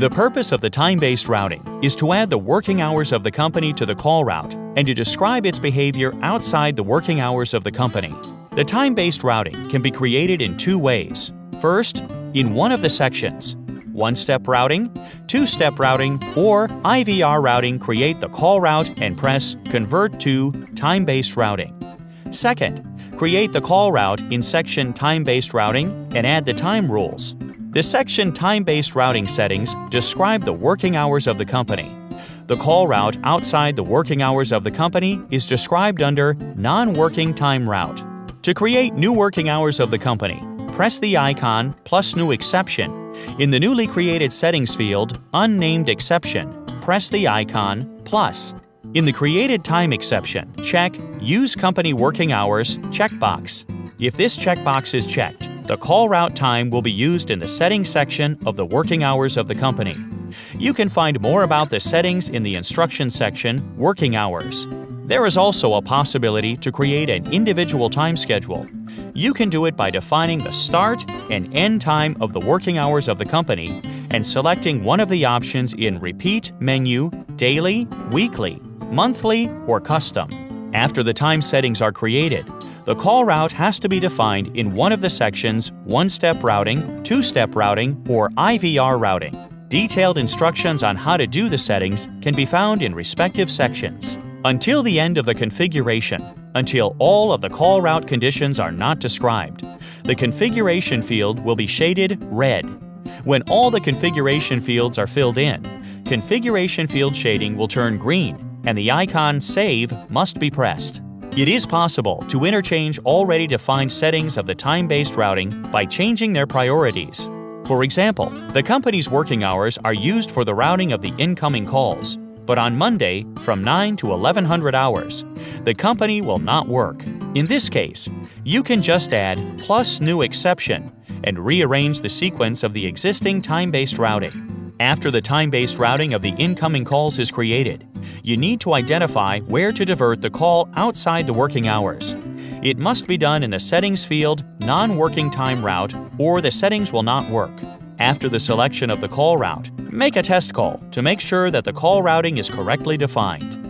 The purpose of the time-based routing is to add the working hours of the company to the call route and to describe its behavior outside the working hours of the company. The time-based routing can be created in two ways. First, in one of the sections. One-step routing, two-step routing, or IVR routing create the call route and press Convert to Time-based routing. Second, create the call route in section Time-based routing and add the time rules. The section Time-based routing settings describe the working hours of the company. The call route outside the working hours of the company is described under Non-Working Time Route. To create new working hours of the company, press the icon plus New Exception. In the newly created settings field, Unnamed Exception, press the icon plus. In the Created Time exception, check Use Company Working Hours checkbox. If this checkbox is checked, the call route time will be used in the Settings section of the working hours of the company. You can find more about the settings in the Instructions section, Working Hours. There is also a possibility to create an individual time schedule. You can do it by defining the start and end time of the working hours of the company and selecting one of the options in Repeat menu, Daily, Weekly, Monthly, or Custom. After the time settings are created, the call route has to be defined in one of the sections One-Step Routing, Two-Step Routing, or IVR Routing. Detailed instructions on how to do the settings can be found in respective sections. Until the end of the configuration, until all of the call route conditions are not described, the configuration field will be shaded red. When all the configuration fields are filled in, configuration field shading will turn green and the icon Save must be pressed. It is possible to interchange already defined settings of the time-based routing by changing their priorities. For example, the company's working hours are used for the routing of the incoming calls, but on Monday from 9 to 1100 hours, the company will not work. In this case, you can just add plus New Exception and rearrange the sequence of the existing time-based routing. After the time-based routing of the incoming calls is created, you need to identify where to divert the call outside the working hours. It must be done in the Settings field Non-Working Time Route or the settings will not work. After the selection of the call route, make a test call to make sure that the call routing is correctly defined.